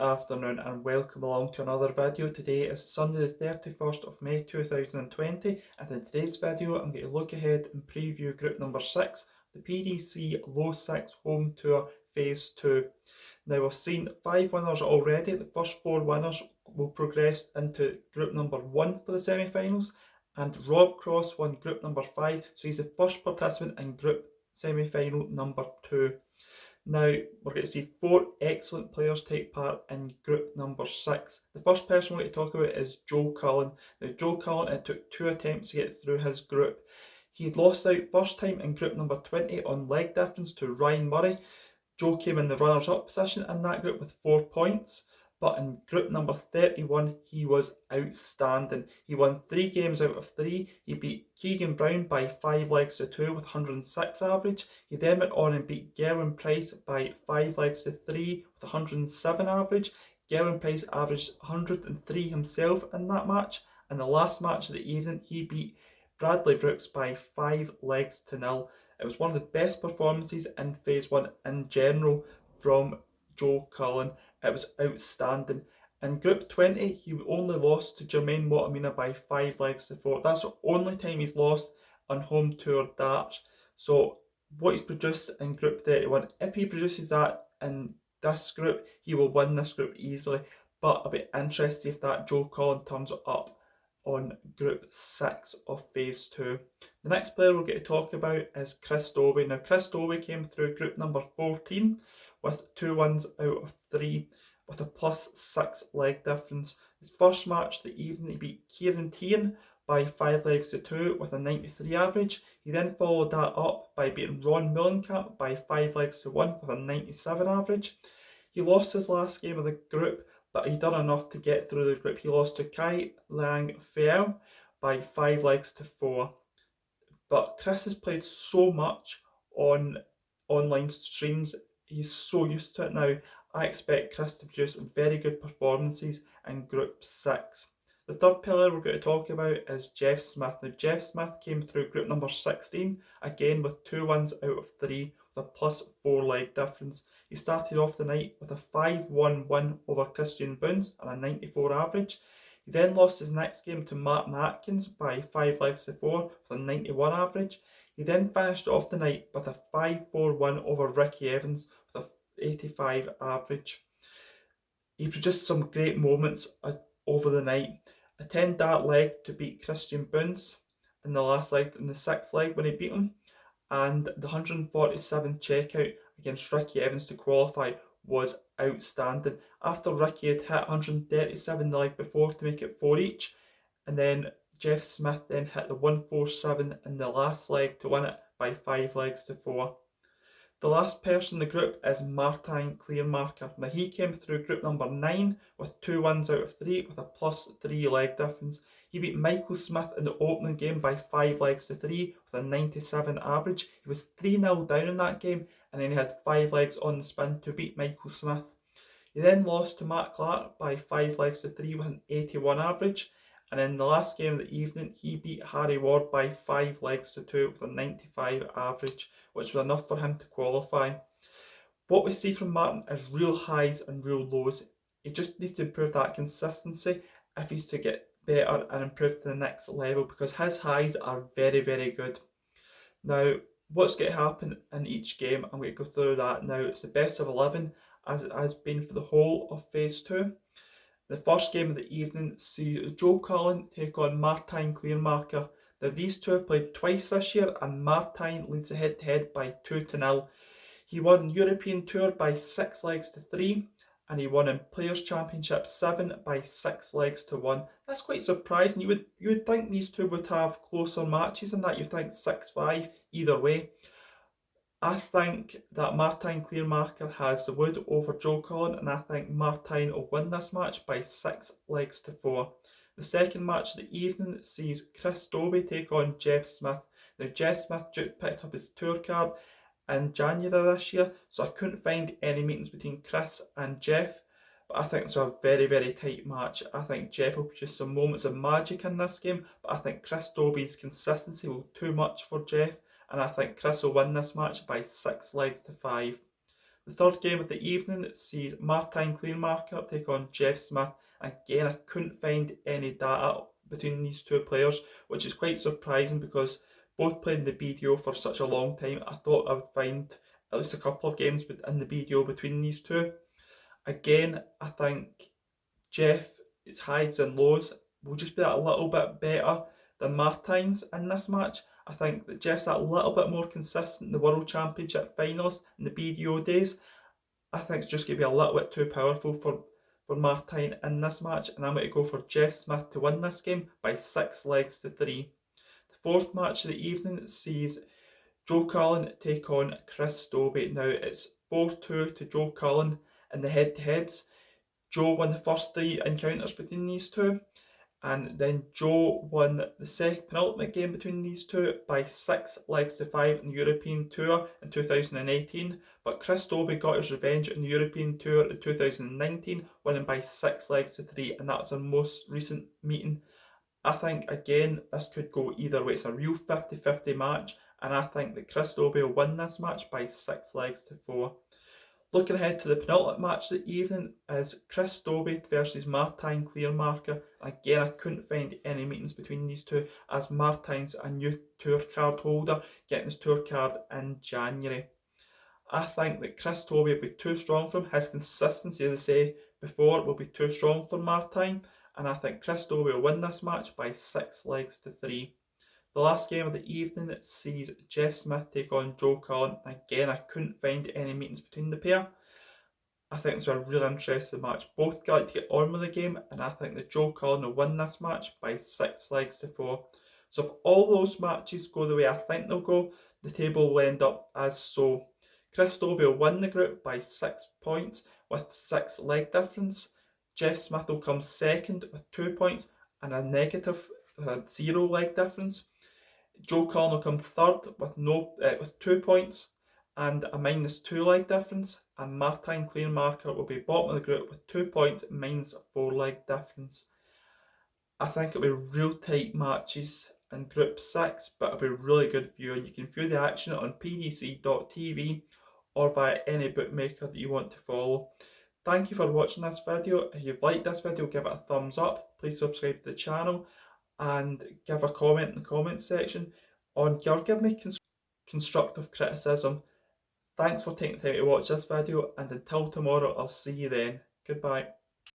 afternoon and welcome along to another video. Today is Sunday the 31st of May 2020 and in today's video I'm going to look ahead and preview group number 6, the PDC Low6 Home Tour Phase 2. Now we've seen 5 winners already. The first 4 winners will progress into group number 1 for the semi-finals, and Rob Cross won group number 5, so he's the first participant in group semi-final number 2. Now, we're going to see 4 excellent players take part in group number 6. The first person we're going to talk about is Joe Cullen. Now, Joe Cullen, it took 2 attempts to get through his group. He lost out first time in group number 20 on leg difference to Ryan Murray. Joe came in the runners-up position in that group with 4 points. But in group number 31, he was outstanding. He won 3 games out of 3. He beat Keegan Brown by 5 legs to 2 with 106 average. He then went on and beat Gerwin Price by 5 legs to 3 with 107 average. Gerwin Price averaged 103 himself in that match. And the last match of the evening, he beat Bradley Brooks by 5 legs to 0. It was one of the best performances in Phase 1 in general from Joe Cullen. It was outstanding. In Group 20, he only lost to Jermaine Watamina by 5 legs to 4. That's the only time he's lost on home tour darts. So what he's produced in Group 31, if he produces that in this group, he will win this group easily. But I'll be interested if that Joe Cullen turns up on Group 6 of Phase 2. The next player we're going to talk about is Chris Dobey. Now, Chris Dobey came through group number 14 with 2 wins out of 3 with a +6 leg difference. His first match of the evening, he beat Kieran Tian by 5 legs to 2 with a 93 average. He then followed that up by beating Ron Millenkamp by 5 legs to 1 with a 97 average. He lost his last game of the group, but he done enough to get through the group. He lost to Kai Lang Feo by 5 legs to 4. But Chris has played so much on online streams. He's so used to it now. I expect Chris to produce very good performances in Group 6. The third player we're going to talk about is Jeff Smith. Now, Jeff Smith came through group number 16, again with 2 wins out of 3 with a +4 leg difference. He started off the night with a 5-1 win over Christian Boons and a 94 average. He then lost his next game to Martin Atkins by 5 legs to 4 with a 91 average. He then finished off the night with a 5-4 win over Ricky Evans with a 85 average. He produced some great moments over the night. A 10 dart leg to beat Christian Boons in the last leg, in the 6th leg when he beat him, and the 147 checkout against Ricky Evans to qualify was outstanding. After Ricky had hit 137 the leg before to make it 4 each, and then Jeff Smith then hit the 147 in the last leg to win it by 5 legs to 4. The last person in the group is Martijn Kleermarker. Now, he came through group number 9 with 2 wins out of 3 with a +3 leg difference. He beat Michael Smith in the opening game by 5 legs to 3 with a 97 average. He was 3-0 down in that game, and then he had 5 legs on the spin to beat Michael Smith. He then lost to Matt Clark by 5 legs to 3 with an 81 average. And in the last game of the evening, he beat Harry Ward by 5 legs to 2 with a 95 average, which was enough for him to qualify. What we see from Martin is real highs and real lows. He just needs to improve that consistency if he's to get better and improve to the next level, because his highs are very, very good. Now, what's going to happen in each game, I'm going to go through that now. It's the best of 11, as it has been for the whole of Phase 2. The first game of the evening sees Joe Cullen take on Martijn Kleermarker. Now, these two have played twice this year, and Martijn leads the head-to-head by 2-0. He won European Tour by 6 legs to 3, and he won in Players' Championship 7 by 6 legs to 1. That's quite surprising. You would think these two would have closer matches than that. You'd think 6-5 either way. I think that Martijn Kleermarker has the wood over Joe Cullen, and I think Martijn will win this match by 6 legs to 4. The second match of the evening sees Chris Dobey take on Jeff Smith. Now, Jeff Smith picked up his tour card in January this year, so I couldn't find any meetings between Chris and Jeff, but I think it's a very, very tight match. I think Jeff will produce some moments of magic in this game, but I think Chris Dobey's consistency will be too much for Jeff, and I think Chris will win this match by 6 legs to 5. The third game of the evening sees Martijn Kleermarker take on Jeff Smith. Again, I couldn't find any data between these two players, which is quite surprising because both played in the BDO for such a long time. I thought I would find at least a couple of games in the BDO between these two. Again, I think Jeff's highs and lows will just be a little bit better than Martijn's in this match. I think that Jeff's a little bit more consistent in the World Championship finals in the BDO days. I think it's just going to be a little bit too powerful for Martijn in this match, and I'm going to go for Jeff Smith to win this game by 6 legs to 3. The fourth match of the evening sees Joe Cullen take on Chris Dobey. Now it's 4-2 to Joe Cullen in the head-to-heads. Joe won the first 3 encounters between these two, and then Joe won the second penultimate game between these two by 6 legs to 5 in the European Tour in 2018, but Chris Dobey got his revenge in the European Tour in 2019, winning by 6 legs to 3, and that's our most recent meeting. I think, again, this could go either way. It's a real 50-50 match, and I think that Chris Dobey will win this match by 6 legs to 4. Looking ahead to the penultimate match of the evening is Chris Dobey versus Martijn Kleermarker. Again, I couldn't find any meetings between these two, as Martijn's a new tour card holder, getting his tour card in January. I think that Chris Dobey will be too strong for him. His consistency, as I say before, will be too strong for Martijn, and I think Chris Dobey will win this match by 6 legs to 3. The last game of the evening sees Jeff Smith take on Joe Cullen. Again, I couldn't find any meetings between the pair. I think it's a really interesting match. Both like to get on with the game, and I think that Joe Cullen will win this match by 6 legs to 4. So if all those matches go the way I think they'll go, the table will end up as so. Chris Dobey will win the group by 6 points with 6 leg difference. Jeff Smith will come second with 2 points and a negative with a 0 leg difference. Joe Cullen will come third with 2 points and a -2 leg difference, and Martijn Kleermarker will be bottom of the group with 2 points -4 leg difference. I think it'll be real tight matches in Group 6, but it'll be really good viewing. You can view the action on pdc.tv or via any bookmaker that you want to follow. Thank you for watching this video. If you've liked this video, give it a thumbs up. Please subscribe to the channel and give a comment in the comments section or give me constructive criticism. Thanks for taking the time to watch this video, and until tomorrow, I'll see you then. Goodbye.